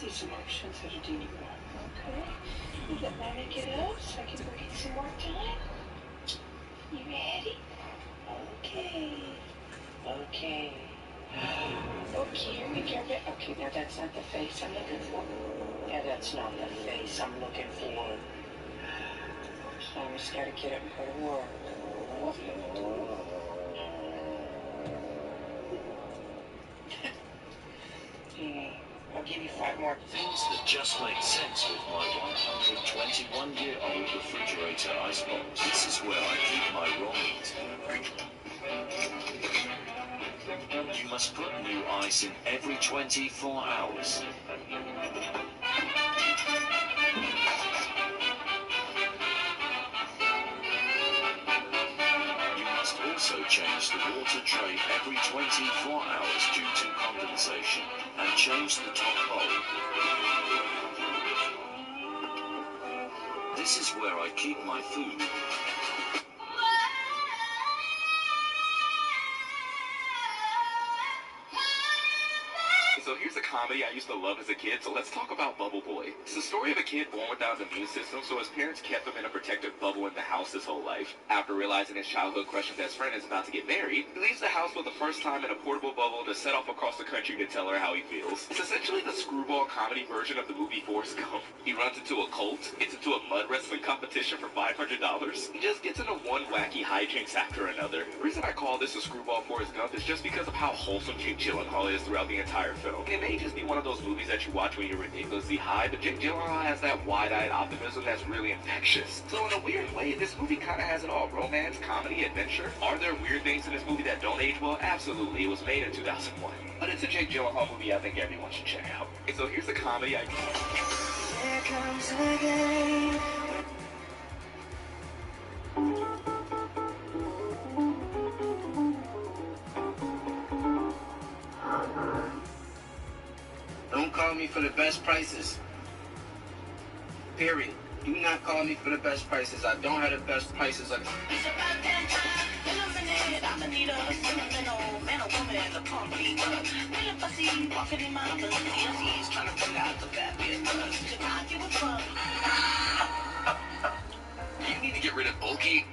see some options that are doing well. Okay. You let mommy get up so I can go get some more time? You ready? Okay. Okay. Okay, here we go. Okay, now that's not the face I'm looking for. Yeah, that's not the face I'm looking for. So I just gotta get up and go to work. I'll give you 5 more. Things that just make sense with my 121-year-old refrigerator icebox. This is where I keep my raw meat. You must put new ice in every 24 hours. You must also change the water tray every 24 hours due to condensation, and change the top bowl. This is where I keep my food. So here's a comedy I used to love as a kid, so let's talk about Bubble Boy. It's the story of a kid born without an immune system, so his parents kept him in a protective bubble in the house his whole life. After realizing his childhood crush and best friend is about to get married, he leaves the house for the first time in a portable bubble to set off across the country to tell her how he feels. It's essentially the screwball comedy version of the movie Forrest Gump. He runs into a cult, gets into a mud wrestling competition for $500. He just gets into one wacky hijinks after another. The reason I call this a screwball Forrest Gump is just because of how wholesome Jake Gyllenhaal is throughout the entire film. It may just be one of those movies that you watch when you're ridiculously high, but Jake Gyllenhaal has that wide-eyed optimism that's really infectious. So in a weird way, this movie kind of has it all. Romance, comedy, adventure. Are there weird things in this movie that don't age well? Absolutely. It was made in 2001. But it's a Jake Gyllenhaal movie I think everyone should check out. And so here's the comedy I... Here comes again. Don't call me for the best prices. Period. Do not call me for the best prices. I don't have the best prices. It's about that time. In a minute, I'ma need a sentimental man or woman in the company. Feeling fussy, walking in my Balenciagas, trying to figure out the bad bit. Should I give a fuck? You need to get rid of bulky.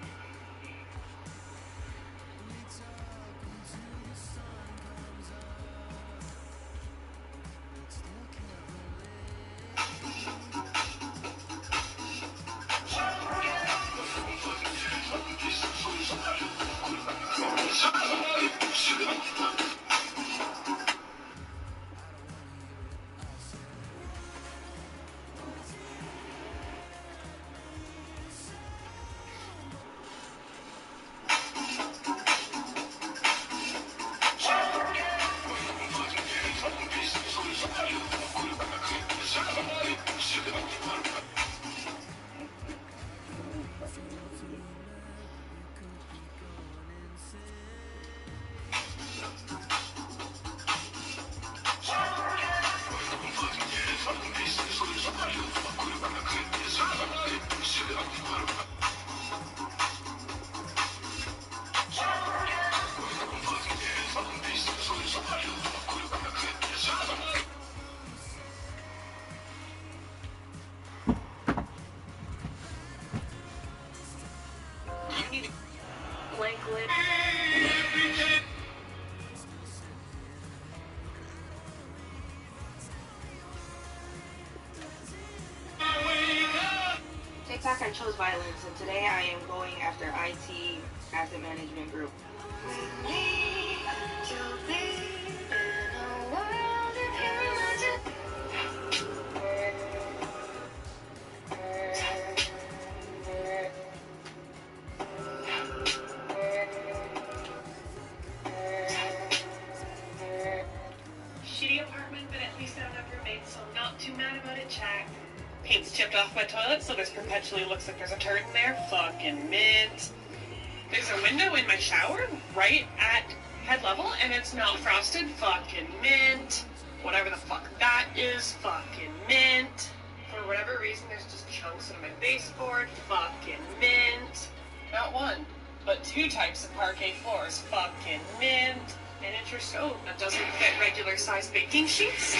TikTok, I chose violence, and today I am going after IT Asset Management Group. Shitty apartment, but at least I don't have roommates, so I'm not too mad about it, chat. Paint's chipped off my toilet, so this perpetually looks like there's a turd in there. Fucking mint. There's a window in my shower right at head level, and it's not frosted. Fucking mint. Whatever the fuck that is. Fucking mint. For whatever reason, there's just chunks of my baseboard. Fucking mint. Not one, but 2 types of parquet floors. Fucking mint. Miniature stove that doesn't fit regular size baking sheets.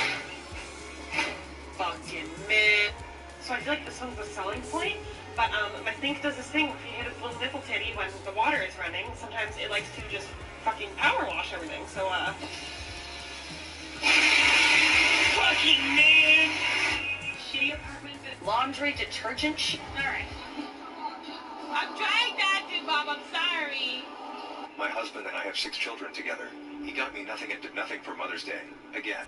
so I feel like this one's a selling point. But my sink does this thing where if you hit its little nipple titty when the water is running, sometimes it likes to just fucking power wash everything. So fucking man. Shitty apartment. Laundry detergent. Alright. I'm trying not to, Bob. I'm sorry. My husband and I have 6 children together. He got me nothing and did nothing for Mother's Day. Again.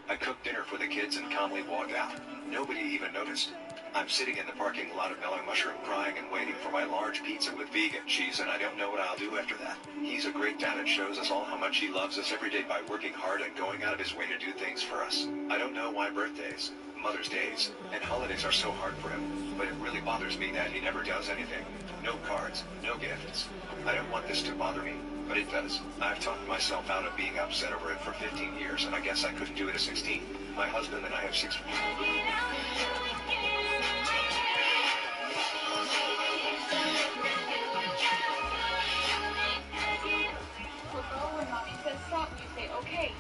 I cooked dinner for the kids and calmly walked out. Nobody even noticed. I'm sitting in the parking lot of Mellow Mushroom crying and waiting for my large pizza with vegan cheese, and I don't know what I'll do after that. He's a great dad and shows us all how much he loves us every day by working hard and going out of his way to do things for us. I don't know why birthdays, Mother's Days, and holidays are so hard for him, but it really bothers me that he never does anything. No cards, no gifts. I don't want this to bother me, but it does. I've talked myself out of being upset over it for 15 years, and I guess I couldn't do it at 16. My husband and I have 6... When mommy says stop, you say okay.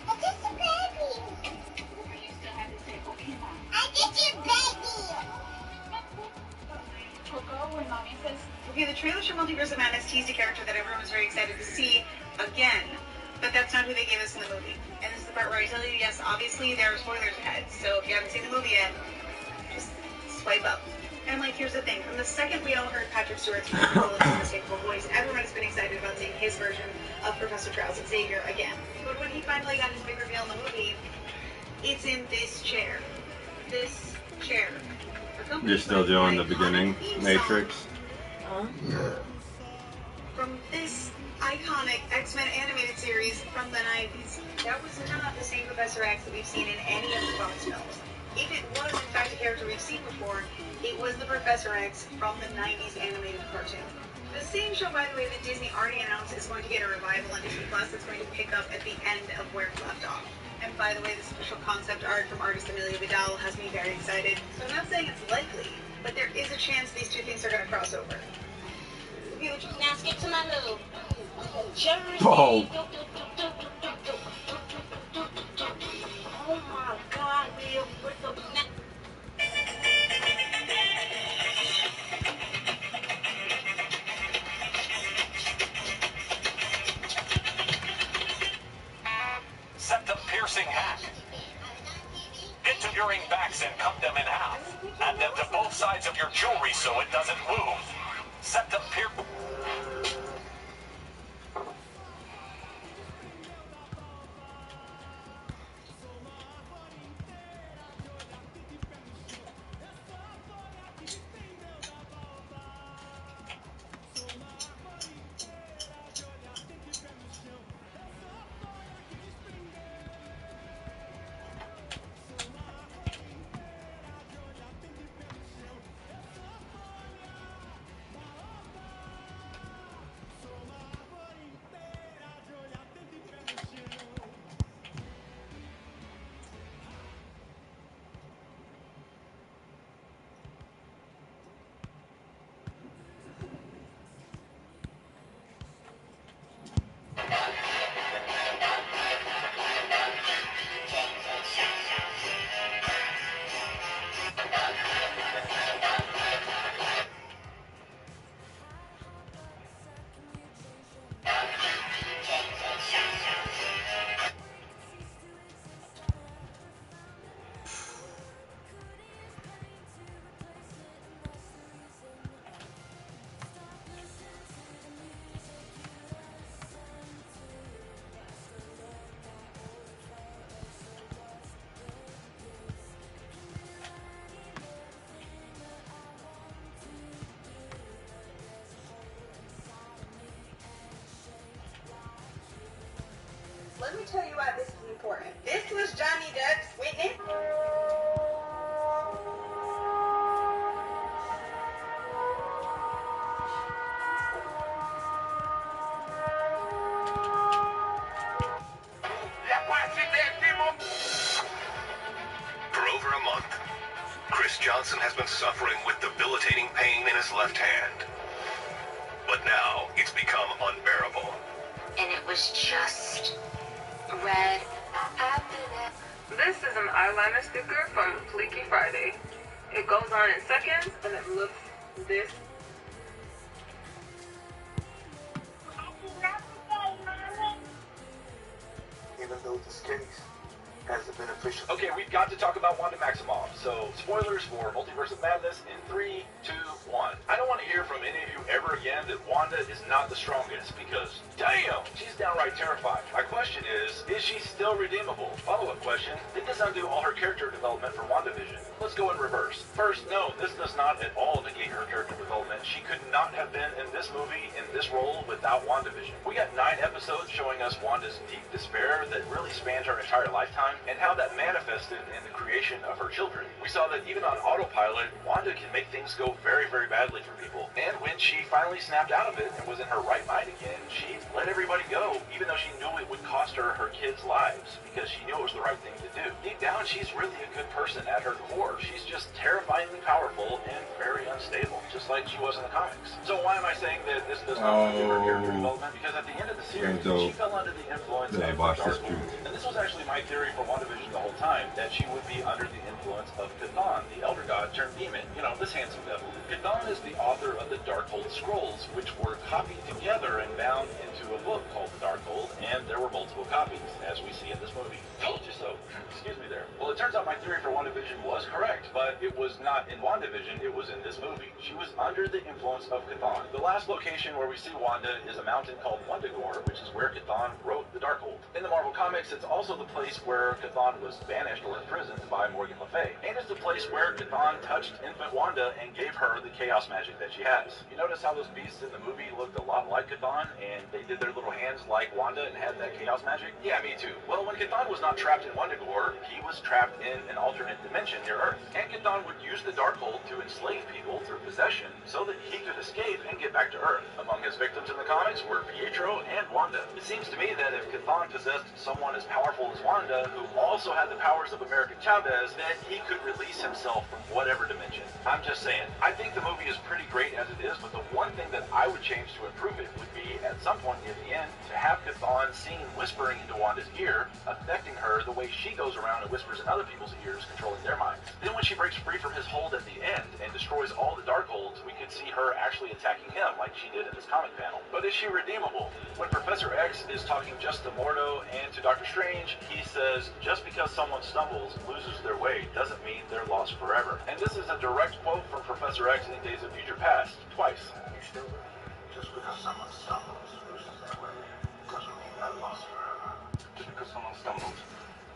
I'm just a baby. Or you still have to say okay, mom. I'm just a baby. Coco, when mommy says... Okay, the trailers for Multiverse of Madness teased a character that everyone was very excited to see again, but that's not who they gave us in the movie. And this is the part where I tell you, yes, obviously there are spoilers ahead, so if you haven't seen the movie yet, just swipe up. And like, here's the thing, from the second we all heard Patrick Stewart's wonderful and unmistakable voice, everyone has been excited about seeing his version of Professor Charles Xavier again. But when he finally got his big reveal in the movie, it's in this chair. This chair. You're still doing the beginning Matrix? From this iconic X-Men animated series from the 90s. That was not the same Professor X that we've seen in any of the Fox films. If it was, in fact, a character we've seen before, it was the Professor X from the 90s animated cartoon. The same show, by the way, that Disney already announced is going to get a revival on Disney Plus that's going to pick up at the end of where it left off. And by the way, this official concept art from artist Amelia Vidal has me very excited. So I'm not saying it's likely, but there is a chance these two things are going to cross over. Okay, now skip to my move. Oh. Oh my God, Will. Septum piercing hack. Get to your backs and cut them in half. Add them to both sides of your jewelry so it doesn't move. Septum pierce. Let me tell you why this is important. This was Johnny Depp's witness. For over a month, Chris Johnson has been suffering with debilitating pain in his left hand. But now it's become unbearable. And it was just red. This is an eyeliner sticker from Fleeky Friday. It goes on in seconds, and it looks this. Even though this case has a beneficial. Okay, we've got to talk about Wanda Maximoff. So, spoilers for Multiverse of Madness in 3, 2, 1. I don't want to hear from any of you ever again that Wanda is not the strongest, because, damn, she's downright terrifying. My question is she still redeemable? Follow-up question, did this undo all her character development for WandaVision? Let's go in reverse. First, no, this does not at all negate her character development. She could not have been in this movie, in this role, without WandaVision. We got 9 episodes showing us Wanda's deep despair that really spanned her entire lifetime, and how that manifested in the creation of her children. We saw that even on autopilot, Wanda can make things go very, very badly for people. And when she finally snapped out of it and was in her right mind again, she let everybody go, even though she knew it would cost her her kids' lives, because she knew it was the right thing to do. Deep down, she's really a good person at her core. She's just terrifyingly powerful and very unstable, just like she was in the comics. So why am I saying that this does not undo her character development? Because at the end of the series, she fell under the influence of the Darkhold. And this was actually my theory for WandaVision the whole time, that she would be under the influence of Chthon, the elder god turned demon. You know, this handsome devil. Chthon is the author of the Darkhold scrolls, which were copied together and bound into a book called the Darkhold, and there were multiple copies, as we see in this movie. Told you so. Excuse me there. Well, it turns out my theory for WandaVision was correct, but it was not in WandaVision, it was in this movie. She was under the influence of Chthon. The last location where we see Wanda is a mountain called Wundagore, which is where Chthon wrote the Darkhold. In the Marvel Comics, it's also the place where Chthon was banished or imprisoned by Morgan Le Fay. And it's the place where Chthon touched infant Wanda and gave her the chaos magic that she has. You notice how those beasts in the movie looked a lot like Chthon, and they did their little hands like Wanda and had that chaos magic? Yeah, me too. Well, when Chthon was not trapped in Wundagore, he was trapped in an alternate dimension near Earth. And Chthon would use the Darkhold to enslave people through possession so that he could escape and get back to Earth. Among his victims in the comics were Pietro and Wanda. It seems to me that if Chthon possessed someone as powerful as Wanda, who also had the powers of America Chavez, then he could release himself from whatever dimension. I'm just saying. I think the movie is pretty great as it is, but the one thing that I would change to improve it would be, at some point near the end, to have Chthon seen whispering into Wanda's ear, affecting her the way she goes around and whispers in other people's ears, controlling their minds. Then when she breaks free from his hold at the end and destroys all the Darkholds, we could see her actually attacking him like she did in this comic panel. But is she redeemable? When Professor X is talking just to Mordo and to Doctor Strange, he says, just because someone stumbles and loses their way doesn't mean they're lost forever. And this is a direct quote from Professor X in Days of Future Past, twice. You still believe just because someone stumbles and loses their way doesn't mean they're lost forever. Just because someone stumbles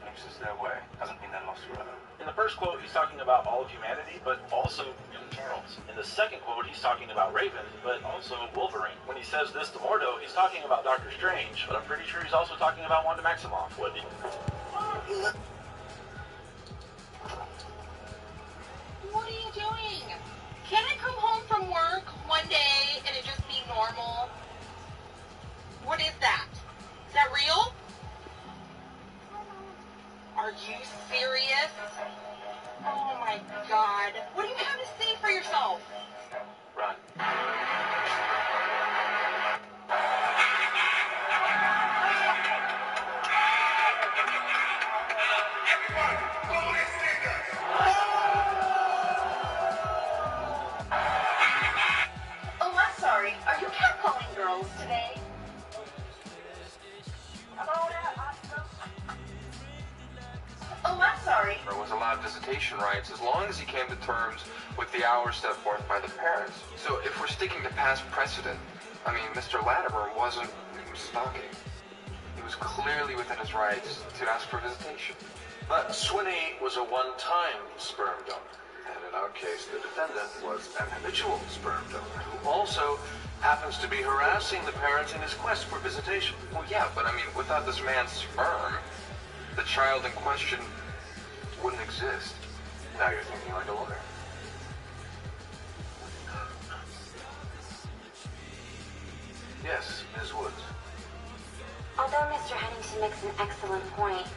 and loses their way doesn't mean they're lost forever. In the first quote, he's talking about all of humanity, but also young Charles. In the second quote, he's talking about Raven, but also Wolverine. When he says this to Mordo, he's talking about Doctor Strange, but I'm pretty sure he's also talking about Wanda Maximoff. What do you... What are you doing? Can I come home from work one day and it just be normal? What is that? Is that real? Are you serious? Oh my God. What do you have to say for yourself? Run. Oh, I'm sorry. Are you catcalling girls today? Oh, I'm sorry. There was allowed visitation rights as long as he came to terms with the hours set forth by the parents. So if we're sticking to past precedent, I mean, Mr. Latimer wasn't stalking. He was clearly within his rights to ask for visitation. But Swinney was a one-time sperm donor. And in our case, the defendant was an habitual sperm donor who also happens to be harassing the parents in his quest for visitation. Well, yeah, but I mean, without this man's sperm, the child in question wouldn't exist. Now you're thinking like a lawyer. Yes, Ms. Woods. Although Mr. Huntington makes an excellent point,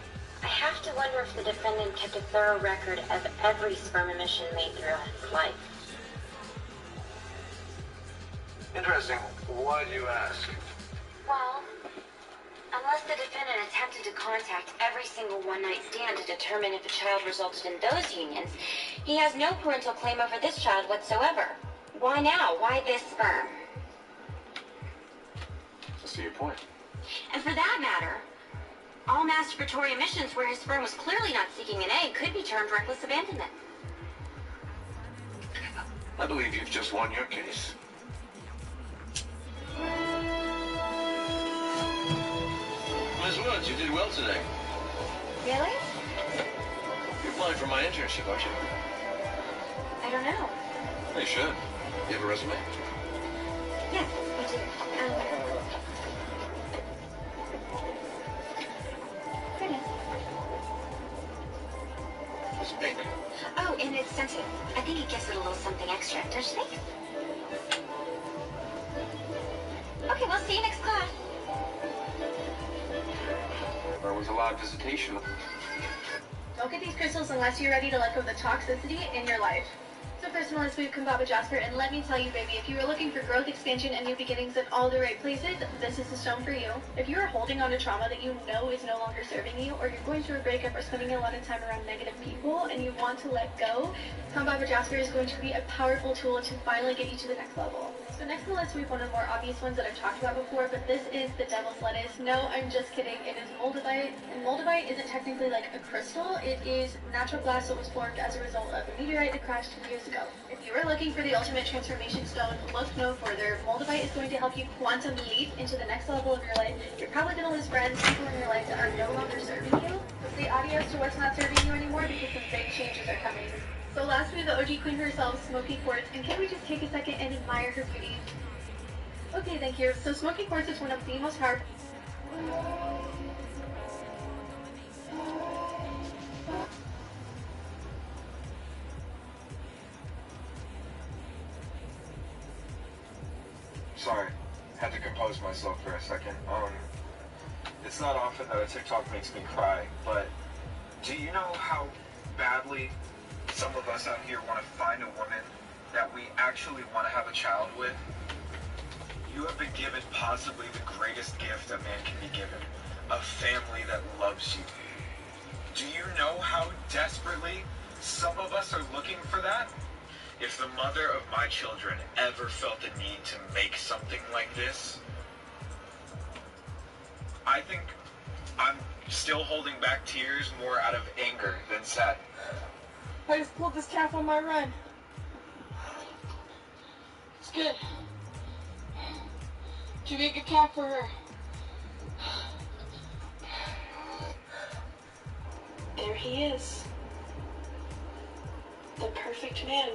I have to wonder if the defendant kept a thorough record of every sperm emission made throughout his life. Interesting. Why do you ask? Well, Unless the defendant attempted to contact every single one-night stand to determine if a child resulted in those unions, he has no parental claim over this child whatsoever. Why now? Why this sperm? I see your point. And for that matter, all masturbatory emissions where his sperm was clearly not seeking an egg could be termed reckless abandonment. I believe you've just won your case. Ms. Woods, you did well today. Really? You're applying for my internship, aren't you? I don't know. You should. You have a resume? Yeah, I do. Here it is. It's pink. Oh, and it's sensitive. I think it gives it a little something extra, don't you think? Okay, we'll see you next class. There was a lot of visitation. Don't get these crystals unless you're ready to let go of the toxicity in your life. So first of all, let's move Kumbaba Jasper, and let me tell you, baby, if you are looking for growth, expansion, and new beginnings in all the right places, this is the stone for you. If you are holding on to trauma that you know is no longer serving you, or you're going through a breakup or spending a lot of time around negative people, and you want to let go, Kumbaba Jasper is going to be a powerful tool to finally get you to the next level. So next on the list, we have one of the more obvious ones that I've talked about before, but this is the devil's lettuce. No, I'm just kidding. It is moldavite, and moldavite isn't technically like a crystal. It is natural glass that was formed as a result of a meteorite that crashed years ago. If you are looking for the ultimate transformation stone, look no further. Moldavite is going to help you quantum leap into the next level of your life. You're probably going to lose friends, people in your life that are no longer serving you. So say adios to what's not serving you anymore, because some big changes are coming. So last, we have the OG queen herself, Smoky Quartz, and can we just take a second and admire her beauty? Okay, thank you. So Smoky Quartz is one of the most powerful... Sorry, had to compose myself for a second. It's not often that a TikTok makes me cry, but do you know how badly some of us out here want to find a woman that we actually want to have a child with? You have been given possibly the greatest gift a man can be given, a family that loves you. Do you know how desperately some of us are looking for that? If the mother of my children ever felt the need to make something like this, I think I'm still holding back tears more out of anger than sad. I just pulled this calf on my run. It's good. Too big a calf for her. There he is. The perfect man.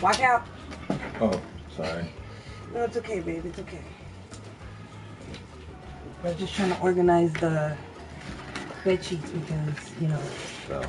Watch out. Oh, sorry. No, it's okay, babe. It's okay. We're just trying to organize the bed sheets because, you know. So.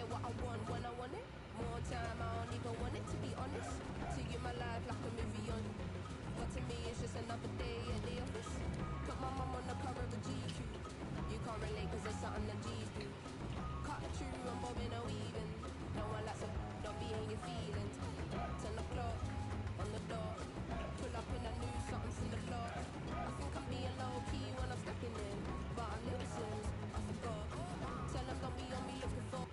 get what I want when I want it. More time, I don't even want it, to be honest. To you, my life like a movie on. But to me, it's just another day at the office. Put my mum on the cover of a GQ. You can't relate cause there's something that G's do. Cut through and bobbing or weaving. No one likes a don't be in your feelings. 10 o'clock on the dot. Pull up in a new something's in the lot. I think I'm being low key when I'm stepping in. But I'm little Sims, I forgot. Tell them don't be on me looking for.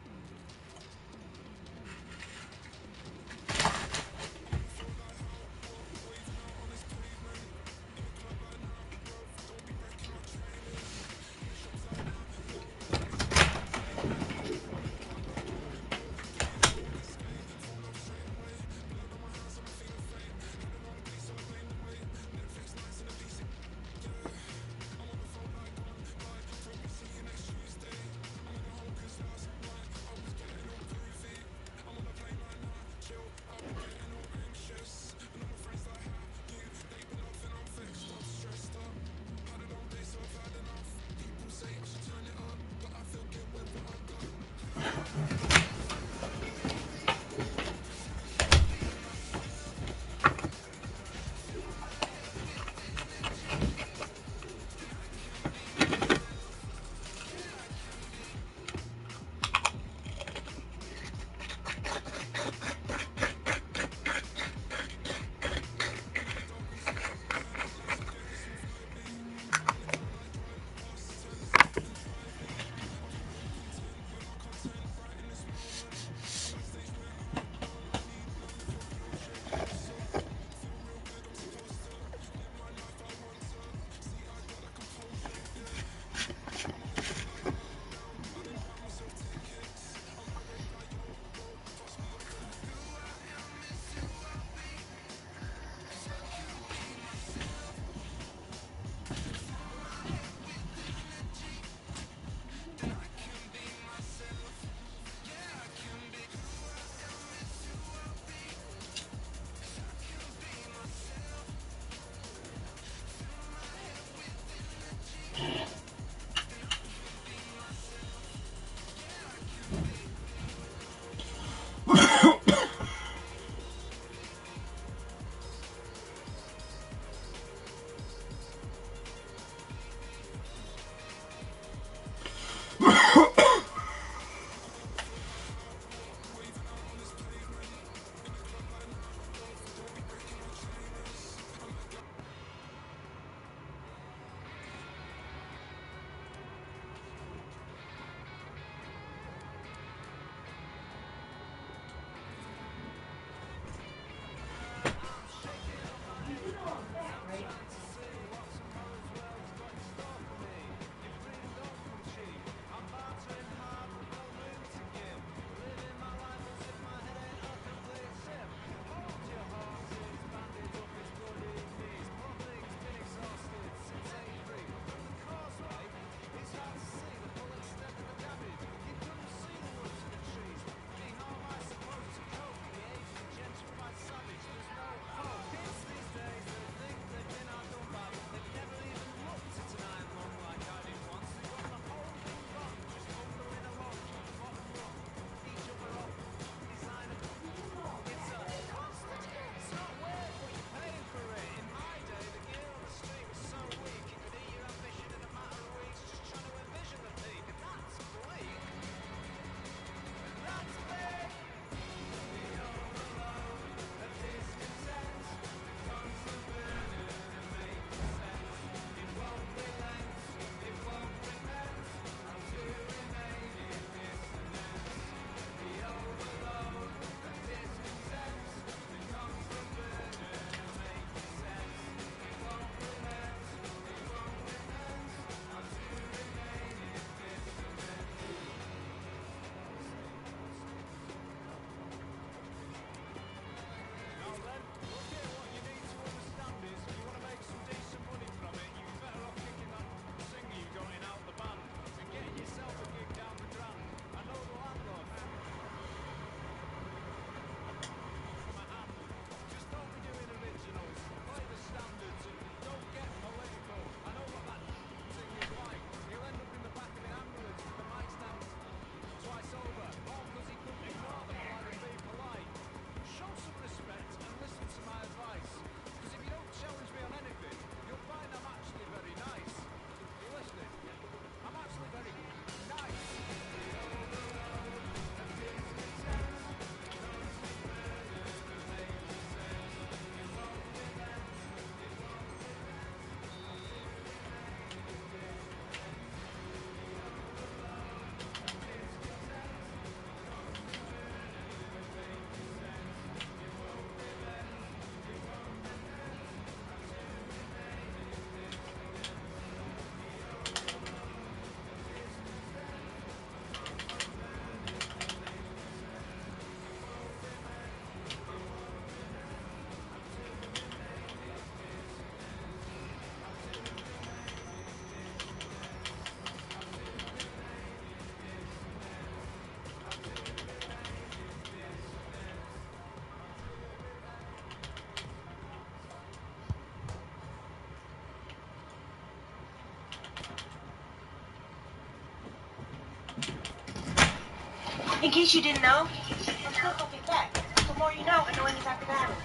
In case you didn't know, I'm still fucking fat. The more you know, annoying is after battle.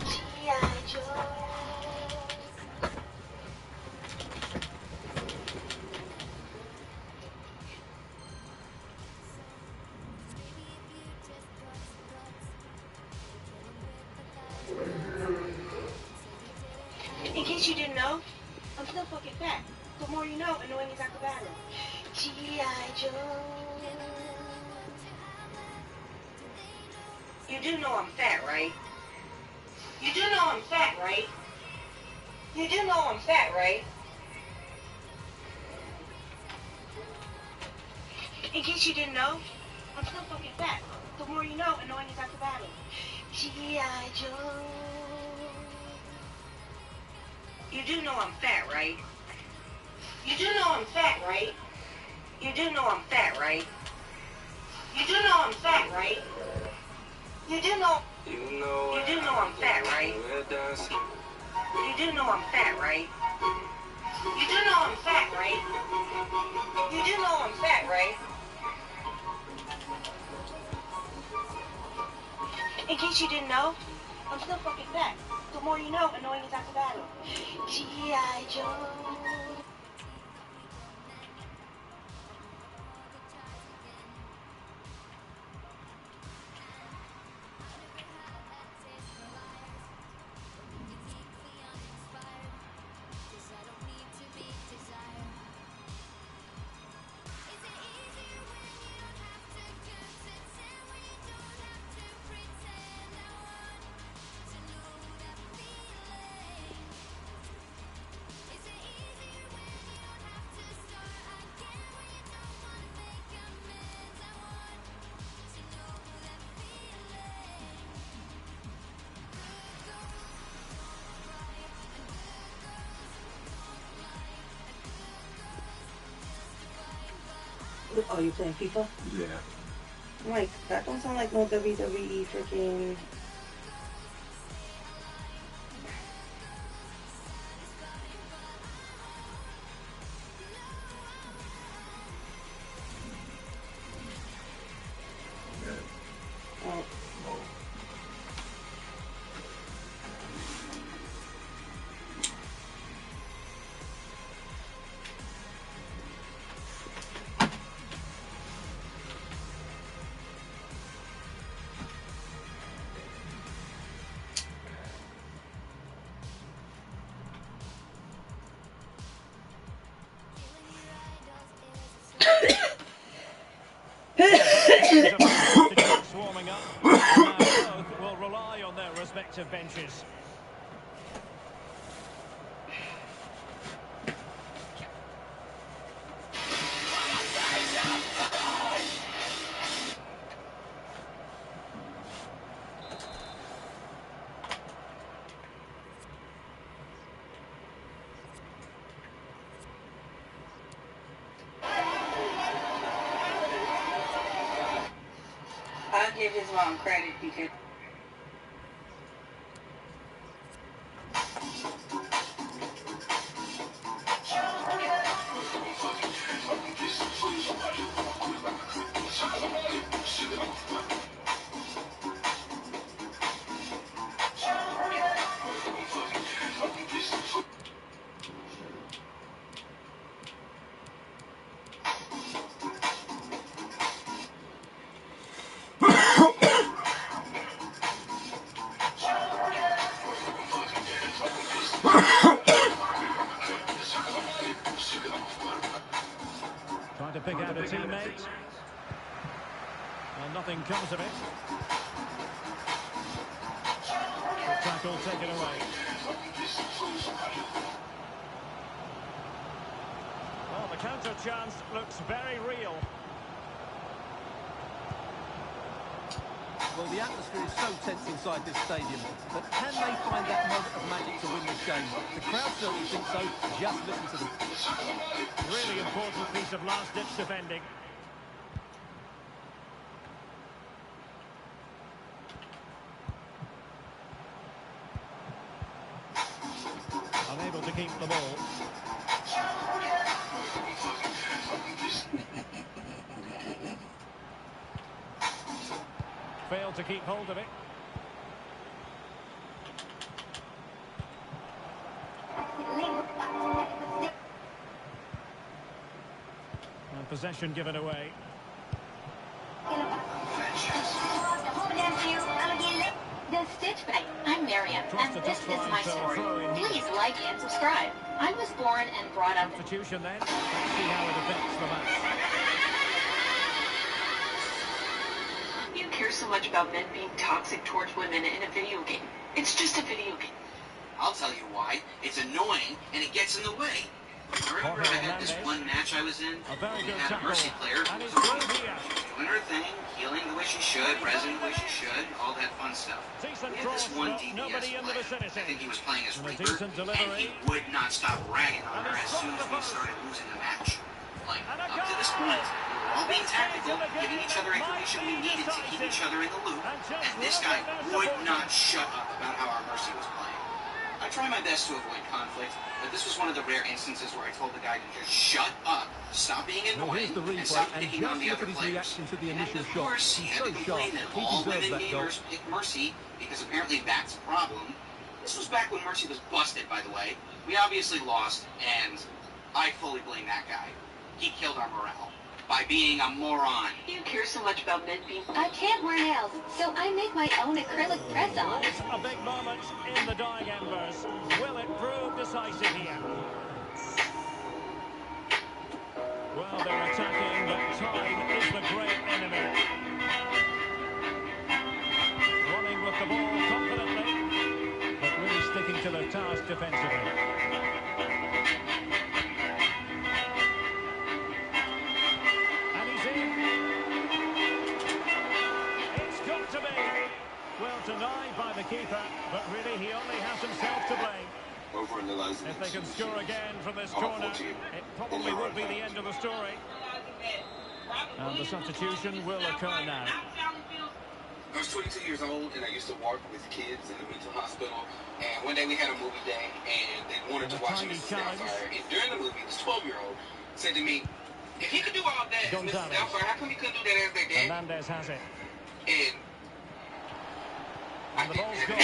G.I. Joe. In case you didn't know, I'm still fucking fat. The more you know, annoying is after battle. G.I. Joe. You do know I'm fat, right? You do know I'm fat, right? You do know I'm fat, right? In case you didn't know, I'm still fucking fat. The more you know, annoying is after battle. G.I. Joe. You do know I'm fat, right? You do know I'm fat, right? You do know I'm fat, right? You do know I'm fat, right? You do know. You do know I'm fat, right? You do know I'm fat, right? You do know I'm fat, right? You do know I'm fat, right? In case you didn't know, I'm still fucking fat. The more you know, annoying is after battle. G.I. Joe. Oh, you playing FIFA? Yeah. Mike, that don't sound like no WWE freaking. Oh. Swarming up, and now both will rely on their respective benches. I'll give his mom credit because. Trying to pick out a teammate. And nothing comes of it. Good tackle taken away. Well, the counter chance looks very real. Well, the atmosphere is so tense inside this stadium, but can they find that moment of magic to win this game? The crowd certainly think so. Just listen to them. Really important piece of last-ditch defending. Unable to keep the ball. failed to keep hold of it. And possession given away. The Stitch Bank. I'm Miriam, and this is my story. Please like and subscribe. I was born and brought up. Substitution then. Let's see how it affects the match. You care so much about men being toxic towards women in a video game. It's just a video game. I'll tell you why. It's annoying, and it gets in the way. I remember I had this one match I was in. We had a Mercy player who was a woman. She was doing her thing, healing the way she should, resin the way she should, all that fun stuff. We had this one DPS player. I think he was playing as Reaper, and he would not stop ragging on her as soon as we started losing the match. Like, up to this point, we were all being tactical, giving each other information we needed to keep each other in the loop, and this guy would not shut up about how our Mercy was playing. I try my best to avoid conflict, but this was one of the rare instances where I told the guy to just shut up, stop being annoying, and stop picking on the other players. And of course, he had to complain that all women gamers pick Mercy, because apparently that's a problem. This was back when Mercy was busted, by the way. We obviously lost, and I fully blame that guy. He killed our morale by being a moron. You care so much about men being... I can't wear nails, so I make my own acrylic press-ons. A big moment in the dying embers. Will it prove decisive here? Well, they're attacking, but time is the great enemy. Running with the ball confidently, but really sticking to their task defensively. Denied by the keeper, but really he only has himself to blame. If they can score again from this corner, it probably would be the end of the story. And the substitution will occur now. I was 22 years old, and I used to work with kids in the mental hospital. And one day we had a movie day, and they wanted to watch Mrs. Doubtfire. And during the movie, this 12-year-old said to me, if he could do all that as Mrs. Doubtfire, how come he couldn't do that as their dad? Hernandez has it. And the ball's gone.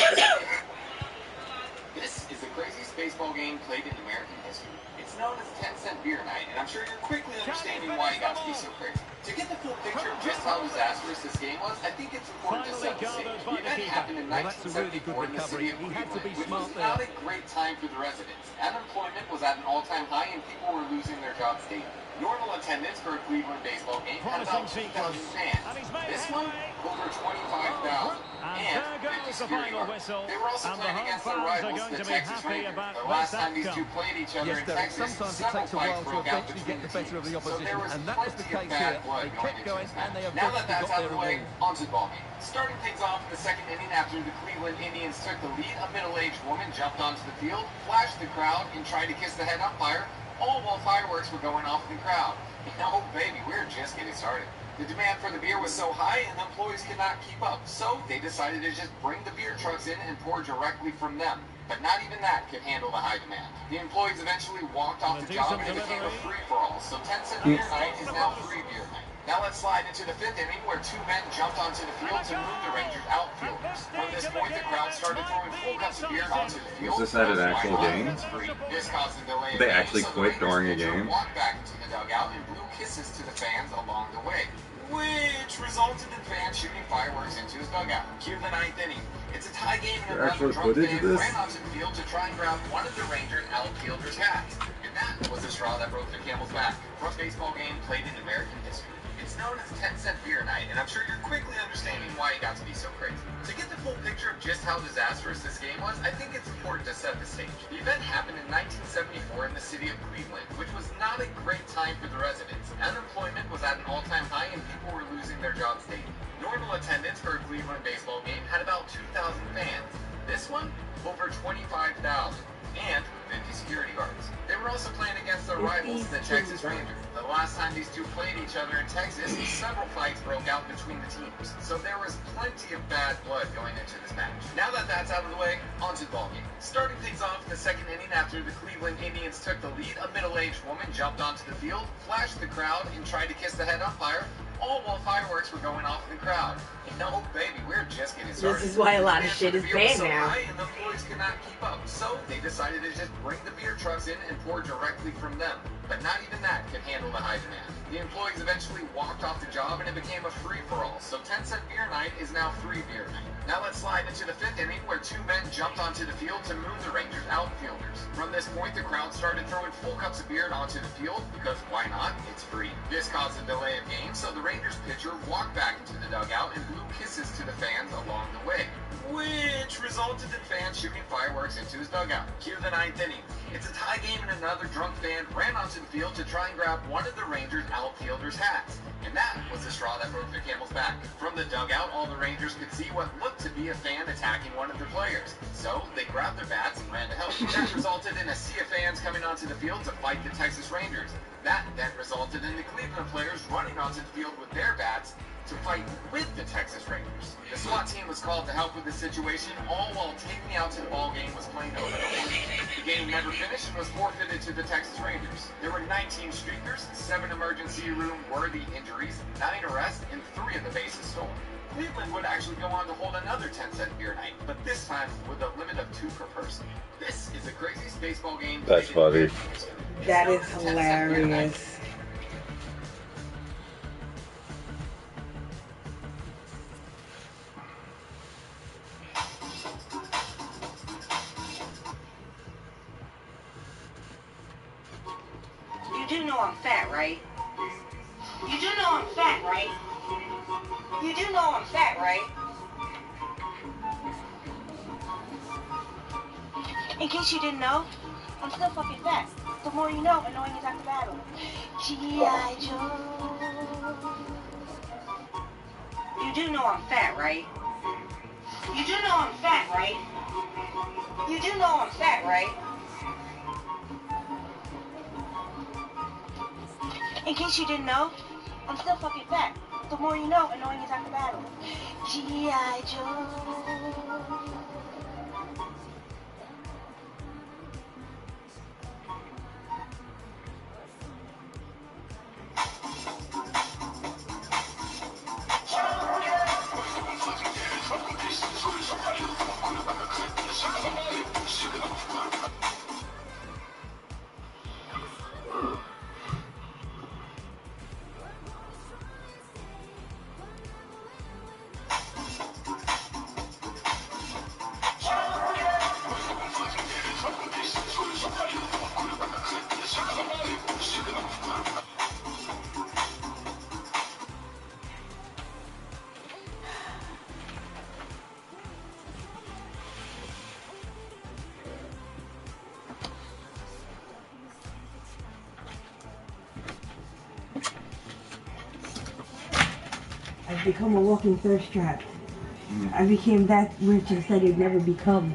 This is the craziest baseball game played in American history. It's known as 10-cent beer night, and I'm sure you're quickly understanding why it got to be so crazy. To get the full picture of just how disastrous this game was, I think it's important to set the stage. The event happened in 1974 in the city of Cleveland, which was not a great time for the residents. Unemployment was at an all-time high, and people were losing their jobs daily. Normal attendance for a Cleveland baseball game had about 2,000 fans. This one, over 25,000. And 50 security guards. They were also playing against their rivals, the Texas Rangers. The last time these two played each other in Texas, several fights broke out between the teams. So there was plenty of bad blood going into this match. Now that that's out of the way, onto the ballgame. Starting things off in the second inning after the Cleveland Indians took the lead, a middle-aged woman jumped onto the field, flashed the crowd, and tried to kiss the head umpire, all while fireworks were going off in the crowd. Oh, baby, we're just getting started. The demand for the beer was so high, and the employees could not keep up, so they decided to just bring the beer trucks in and pour directly from them. But not even that could handle the high demand. The employees eventually walked off the job, and it became a free-for-all. So 10-cent beer night is now free beer night. Now let's slide into the fifth inning, where two men jumped onto the field to move the Rangers outfielders. From this point, the crowd started throwing full cups of beer onto the field. Is this at an actual game? This caused a delay. They actually quit during a game? Walked back into the dugout and blew kisses to the fans along the way, which resulted in fans shooting fireworks into his dugout. Cue the ninth inning. It's a tie game, and another drunk fan ran onto the field to try and grab one of the Rangers outfielders' hats. And that was the straw that broke the camel's back for a baseball game played in American history. It's known as 10-cent beer night, and I'm sure you're quickly understanding why it got to be so crazy. To get the full picture of just how disastrous this game was, I think it's important to set the stage. The event happened in 1974 in the city of Cleveland, which was not a great time for the residents. Unemployment was at an all-time high, and people were losing their jobs daily. Normal attendance for a Cleveland baseball game had about 2,000 fans. This one, over 25,000. And 50 security guards. They were also playing against their rivals, the Texas Rangers. The last time these two played each other in Texas, several fights broke out between the teams. So there was plenty of bad blood going into this match. Now that that's out of the way, onto the ballgame. Starting things off in the second inning after the Cleveland Indians took the lead, a middle-aged woman jumped onto the field, flashed the crowd, and tried to kiss the head umpire, all all while fireworks were going off in the crowd. And no, baby, we're just getting started. This is why a lot of shit is banned so now. High and the employees could not keep up, so they decided to just bring the beer trucks in and pour directly from them. But not even that could handle the high demand. The employees eventually walked off the job and it became a free-for-all. So 10-cent beer night is now free beer night. Now let's slide into the 5th inning where 2 men jumped onto the field to move the Rangers outfielders. From this point, the crowd started throwing full cups of beer onto the field because why not? It's free. This caused a delay of game, so the Rangers pitcher walked back into the dugout and blew kisses to the fans along the way, which resulted in fans shooting fireworks into his dugout. Cue the 9th inning. It's a tie game and another drunk fan ran onto the field to try and grab one of the Rangers outfielders' hats. And that was the straw that broke the camel's back. From the dugout, all the Rangers could see what looked to be a fan attacking one of their players. So they grabbed their bats and ran to help. That resulted in a sea of fans coming onto the field to fight the Texas Rangers. That then resulted in the Cleveland players running onto the field with their bats to fight with the Texas Rangers. The SWAT team was called to help with the situation, all while Take Me Out to the Ball game was playing over the board. The game never finished and was forfeited to the Texas Rangers. There were 19 streakers, 7 emergency room-worthy injuries, 9 arrests, and 3 of the bases stolen. Cleveland would actually go on to hold another 10-cent beer night, but this time with a limit of 2 per person. This is the craziest baseball game. That's funny. That is hilarious. You do know I'm fat, right? You do know I'm fat, right? You do know I'm fat, right? In case you didn't know, I'm still fucking fat. The more you know, annoying is after battle. G.I. Joe. You do know I'm fat, right? You do know I'm fat, right? You do know I'm fat, right? In case you didn't know, I'm still fucking fat. The more you know, annoying is after battle. G.I. Joe. I've become a walking thirst trap. I became that rich and said I'd never become.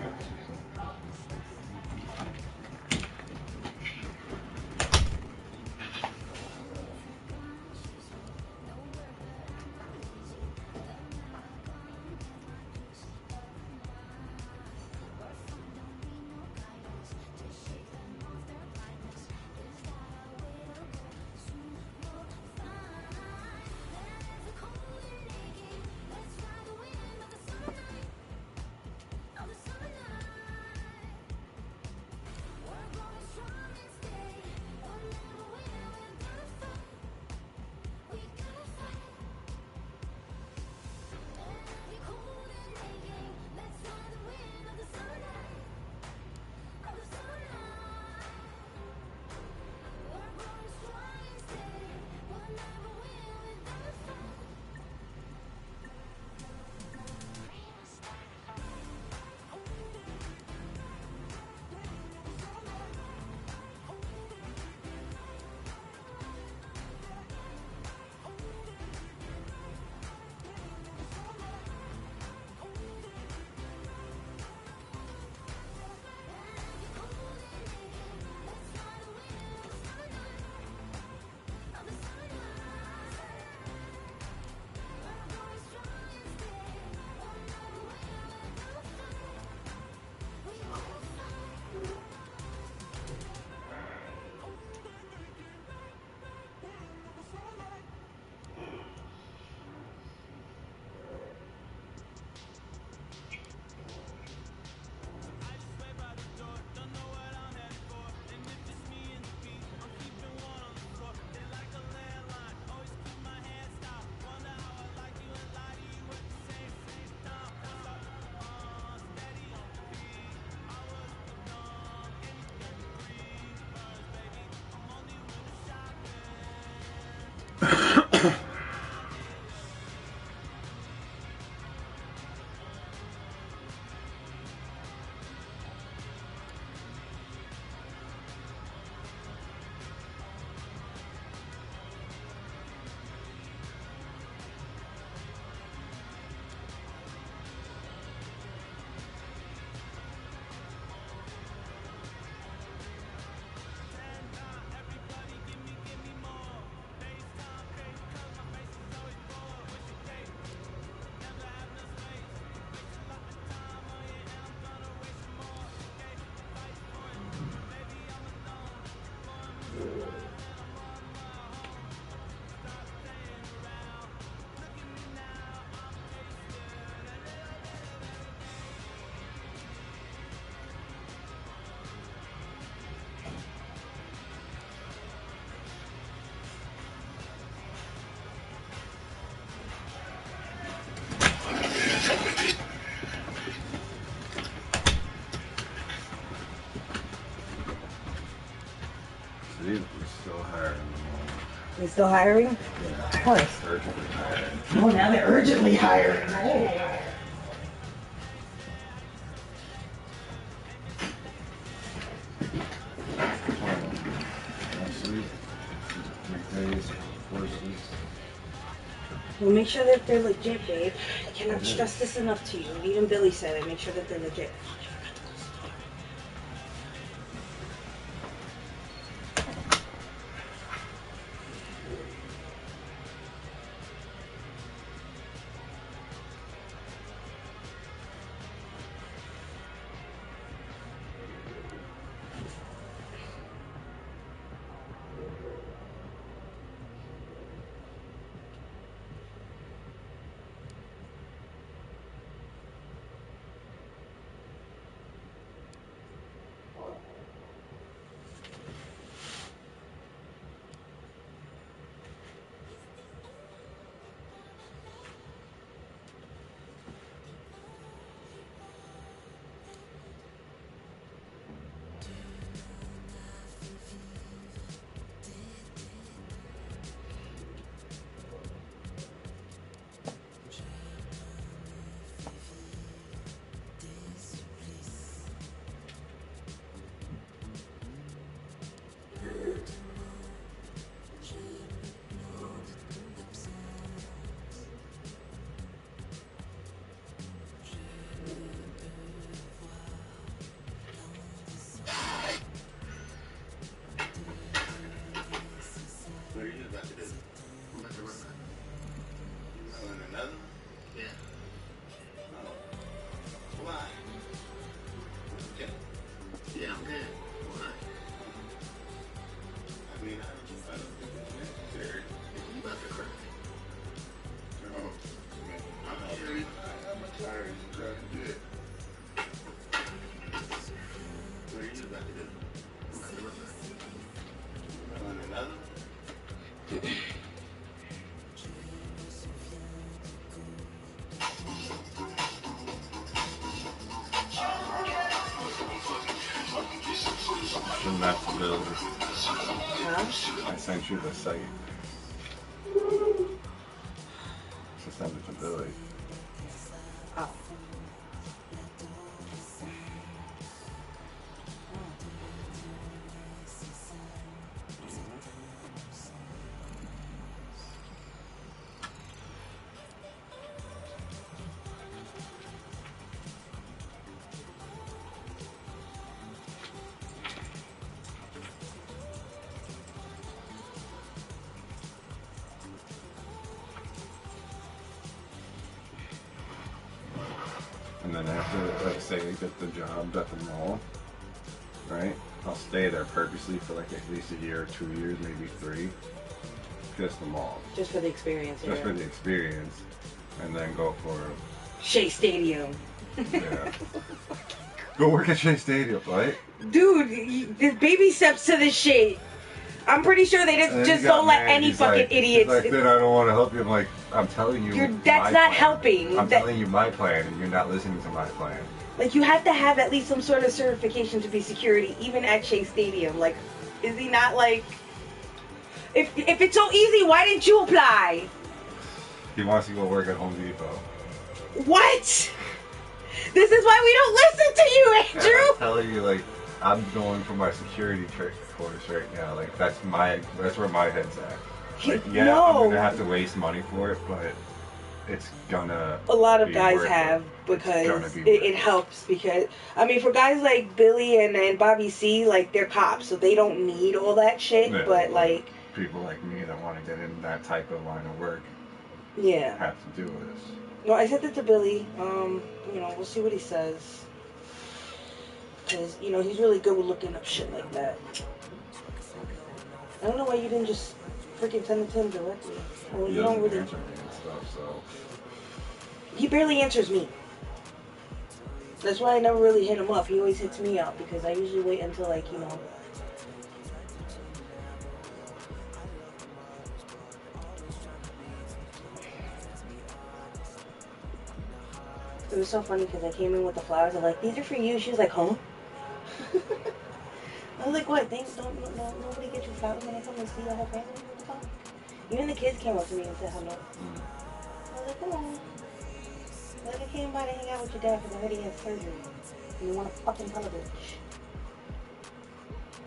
still hiring? Of course. Urgently hiring. Oh, now they're urgently hiring. Oh. Last week, 3 days, 4 days. Well, make sure that they're legit, babe. I cannot stress this enough to you. Even Billy said it. Make sure that they're legit. What are you about to do? I'm about to run. Oh, and another one? Yeah. Oh. Why? Okay. Yeah, I'm good. Why? I mean, I don't think it's necessary. You about to cry. No. I'm tired. You trying to do it. What are you about to do? I'm about to run. Oh, and another one? Send that to Billy. Huh? I sent you the site. So send it to Billy. Oh. And then after, like, say I get the job at the mall, right? I'll stay there purposely for like at least a year or 2 years, maybe 3. Just the mall. Just for the experience. Just for the experience. And then go for Shea Stadium. Yeah. Go work at Shea Stadium, right? Dude, there's baby steps to this shit. I'm pretty sure they just don't let any fucking idiots. He's like, then I don't want to help you. I'm like, I'm telling you. That's not helping. I'm telling you my plan, and you're not listening to my plan. Like, you have to have at least some sort of certification to be security, even at Shea Stadium. Like, is he not like... If it's so easy, why didn't you apply? He wants to go work at Home Depot. What? This is why we don't listen to you, Andrew! And I'm telling you, like, I'm going for my security course right now. Like, that's where my head's at. Like, yeah, No. I'm gonna have to waste money for it, but it's gonna. A lot of be guys worth have it. because it helps because I mean for guys like Billy and Bobby C, like they're cops so they don't need all that shit, Yeah, but like people like me that want to get in that type of line of work yeah have to do this. No, I sent it to Billy. You know, we'll see what he says. Because, you know, he's really good with looking up shit like that. I don't know why you didn't just freaking send it to him directly. Well, you don't really... answer me and stuff, so. He barely answers me. That's why I never really hit him up. He always hits me up because I usually wait until, like, you know... It was so funny because I came in with the flowers. I'm like, these are for you. She was like, huh? I was like, what? Thanks. Nobody get you flowers when I come and see the whole family. What the fuck? Even the kids came up to me and said hello. I was like, come on. Like, I came by to hang out with your dad because I heard he had surgery. And you want to fucking tell a bitch.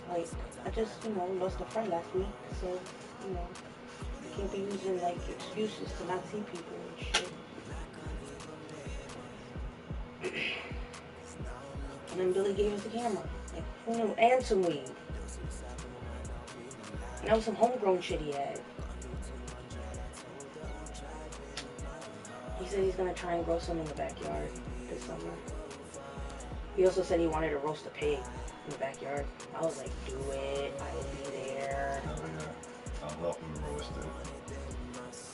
Like, I just, lost a friend last week. So, you can't be using, like, excuses to not see people and shit. And then Billy gave us the camera. Like, who knew? And some weed. And that was some homegrown shit he had. He said he's gonna try and grow some in the backyard this summer. He also said he wanted to roast a pig in the backyard. I was like, do it. I will be there. Oh yeah. I'll help him roast it.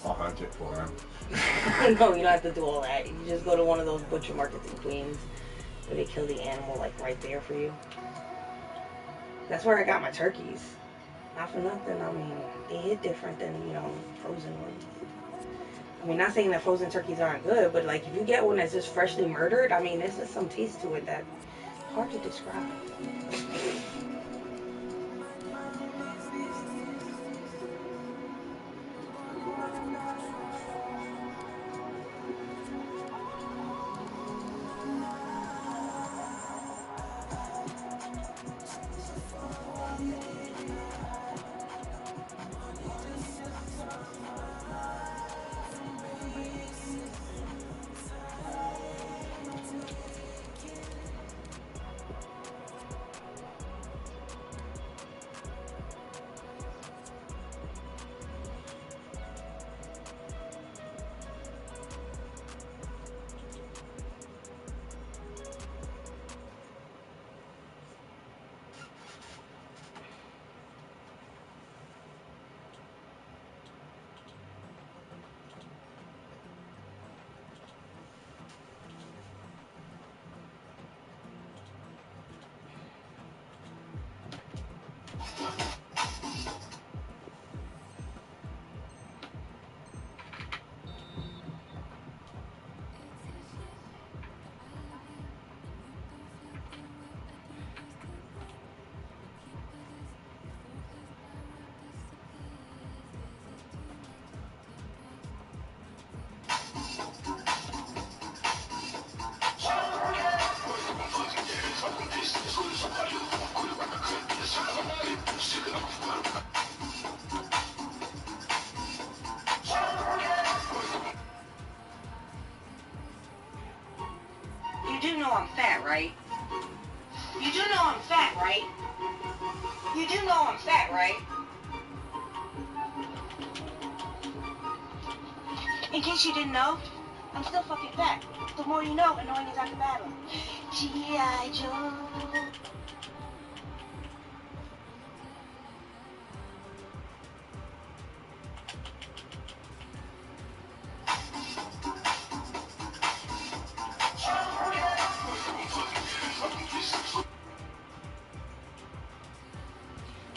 I'll hunt it for him. No, you don't have to do all that. You just go to one of those butcher markets in Queens where they kill the animal like right there for you. That's where I got my turkeys. Not for nothing. I mean, they hit different than, frozen ones. I mean, not saying that frozen turkeys aren't good, but like if you get one that's just freshly murdered, I mean, there's just some taste to it that's hard to describe. You do know I'm fat, right? You do know I'm fat, right? You do know I'm fat, right? In case you didn't know, I'm still fucking fat. The more you know, annoying is after battle. G.I. Joe.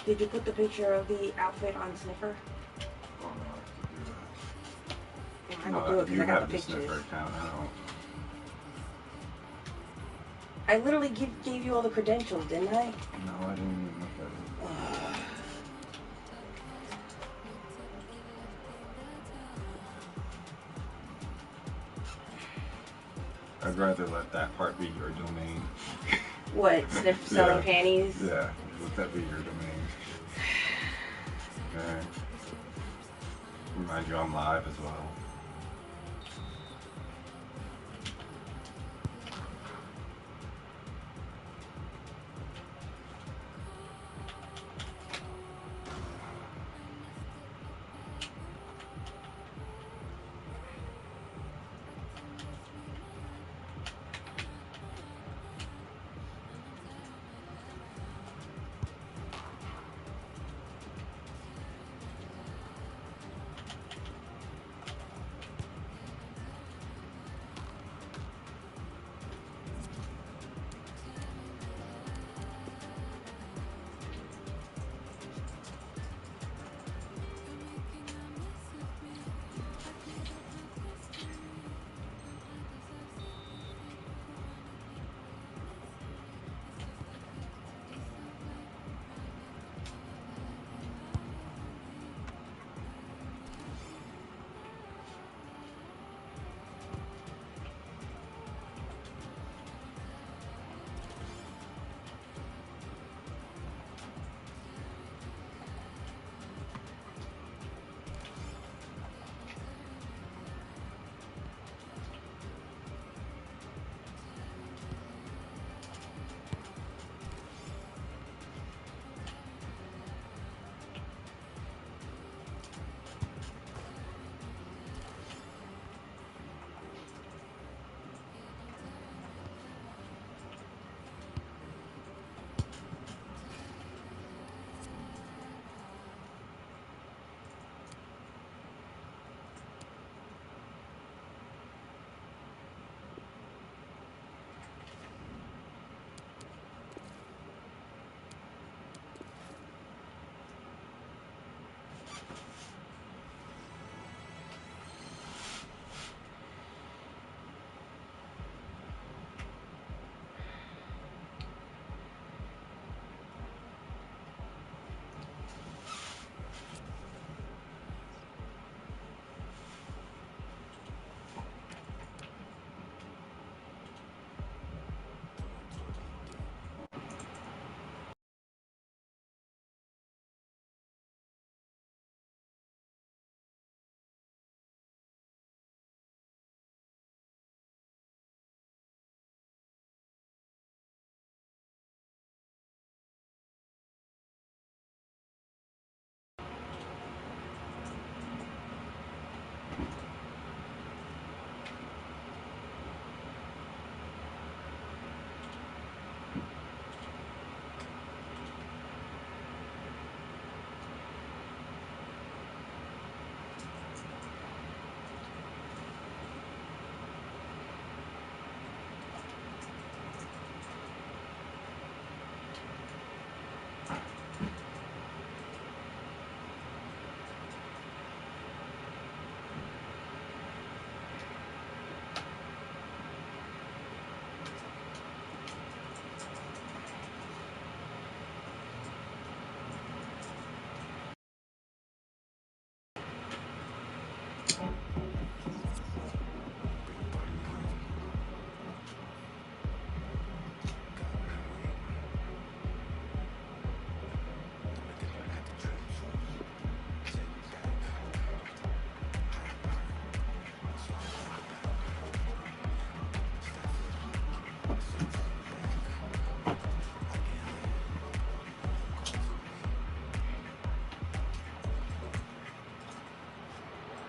Did you put the picture of the outfit on Sniffer? Oh no, I have to do that. I don't do it because I got the pictures. Sniffer account, I don't. I literally gave you all the credentials, didn't I? No, I didn't even look at it. I'd rather let that part be your domain. What? Sniff selling panties? Yeah, let that be your domain. Okay. Remind you I'm live as well.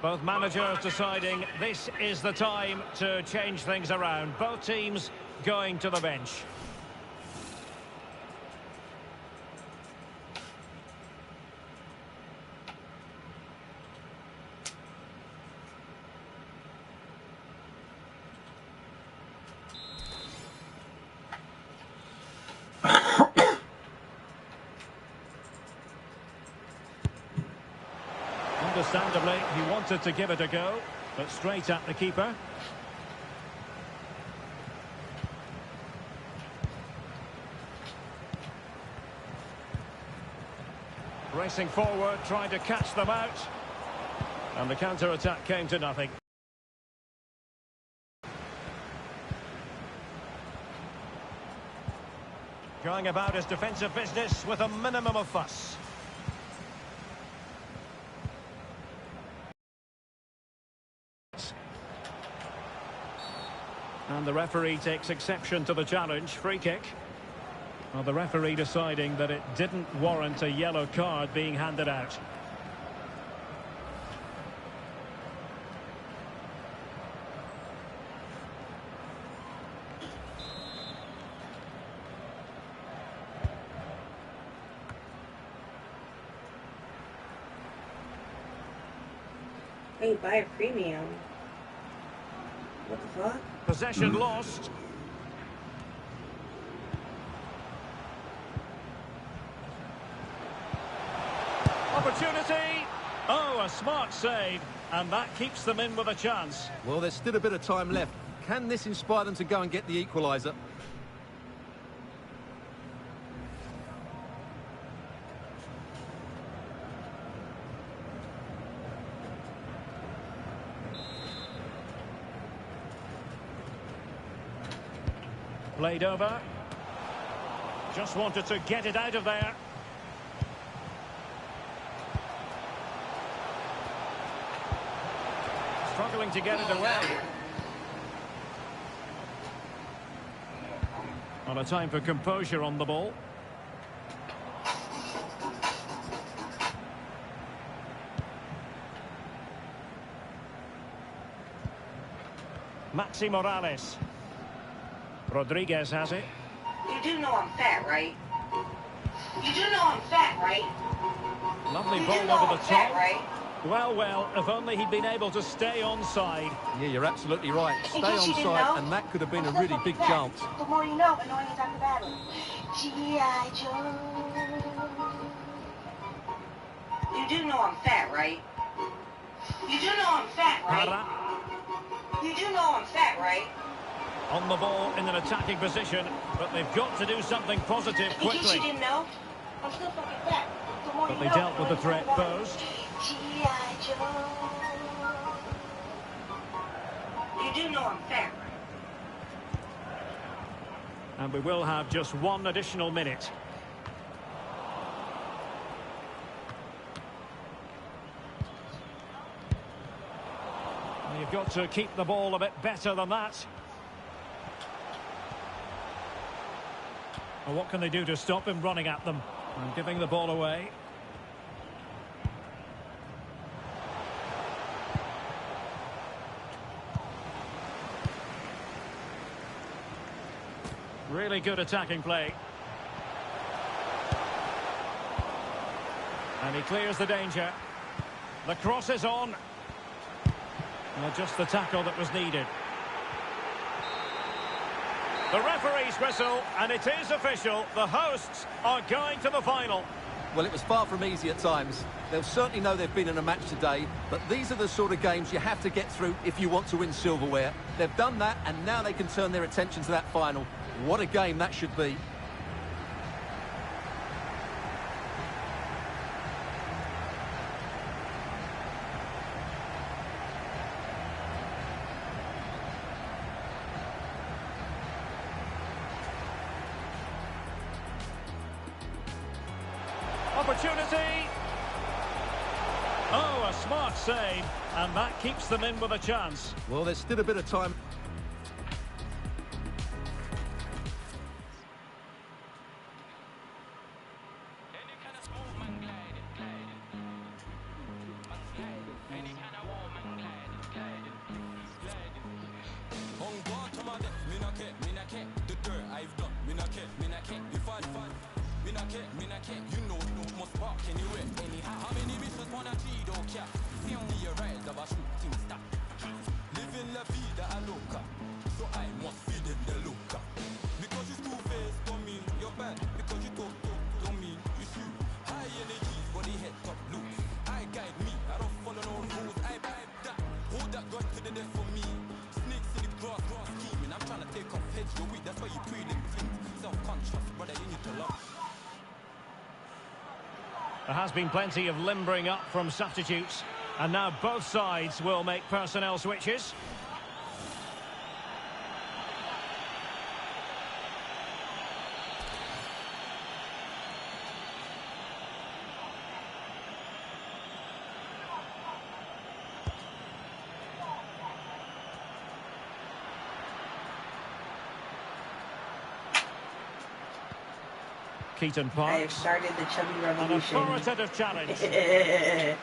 Both managers deciding this is the time to change things around. Both teams going to the bench. Understandably, he wanted to give it a go, but straight at the keeper. Racing forward, trying to catch them out. And the counter-attack came to nothing. Going about his defensive business with a minimum of fuss. And the referee takes exception to the challenge. Free kick. Well, the referee deciding that it didn't warrant a yellow card being handed out. Hey, buy a premium. What the fuck? Possession lost. Opportunity. Oh, a smart save. And that keeps them in with a chance. Well, there's still a bit of time left. Can this inspire them to go and get the equaliser? Played over. Just wanted to get it out of there. Struggling to get it away. On a time for composure on the ball. Maxi Morales. Rodriguez has it. You do know I'm fat, right? You do know I'm fat, right? Lovely you ball do know over I'm the fat, top. right? Well, well, if only he'd been able to stay onside. Yeah, you're absolutely right. Stay onside, and that could have been a really big chance. The more you know, annoying is after battle. G.I. Joe. You do know I'm fat, right? You do know I'm fat, right? You do know I'm fat, right? On the ball in an attacking position, but they've got to do something positive quickly. In case you didn't know, I'm still fucking fat. The more But you they know, dealt with the threat posed. G.I. Joe. You do know I'm fat, right? And we will have just one additional minute. Well, you've got to keep the ball a bit better than that. Well, what can they do to stop him running at them and giving the ball away? Really good attacking play. And he clears the danger. The cross is on. Well, just the tackle that was needed. The referee's whistle, and it is official. The hosts are going to the final. Well, it was far from easy at times. They'll certainly know they've been in a match today, but these are the sort of games you have to get through if you want to win silverware. They've done that, and now they can turn their attention to that final. What a game that should be. opportunity. Oh, a smart save, and that keeps them in with a chance. Well, there's still a bit of time. There has been plenty of limbering up from substitutes, and now both sides will make personnel switches. Keaton Park. I have started the chubby revolution. An authoritative challenge.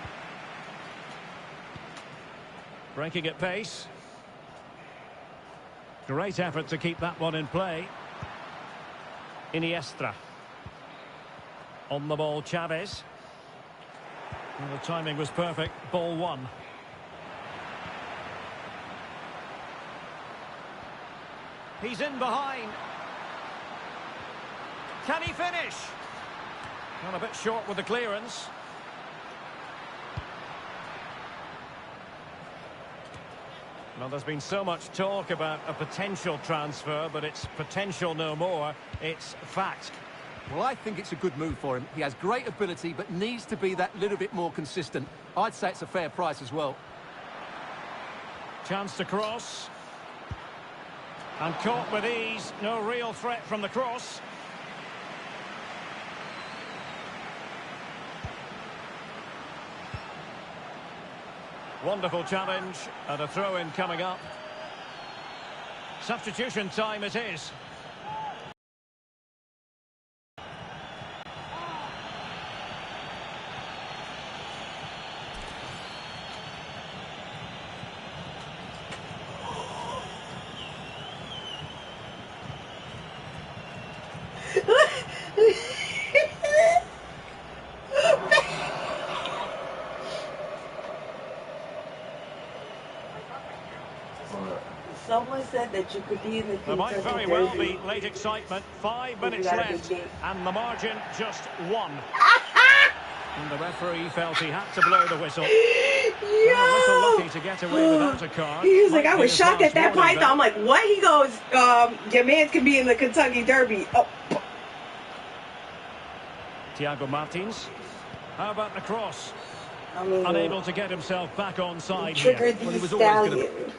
Breaking at pace. Great effort to keep that one in play. Iniesta. On the ball, Chavez. Well, the timing was perfect. Ball one. He's in behind. Can he finish? Got a bit short with the clearance. Well, there's been so much talk about a potential transfer, but it's potential no more. It's fact. Well, I think it's a good move for him. He has great ability, but needs to be that little bit more consistent. I'd say it's a fair price as well. Chance to cross. And caught with ease. No real threat from the cross. Wonderful challenge, and a throw-in coming up. Substitution time it is. Someone said that you could be in the There might very well be late excitement. 5 minutes left, and the margin just 1. And the referee felt he had to blow the whistle. Well, whistle lucky to get away without a card. He was like, I was shocked at that python. I'm like, what? He goes, your man can be in the Kentucky Derby. Oh. Thiago Martins. How about the cross? Unable to get himself back on side here. Well, he was always going to...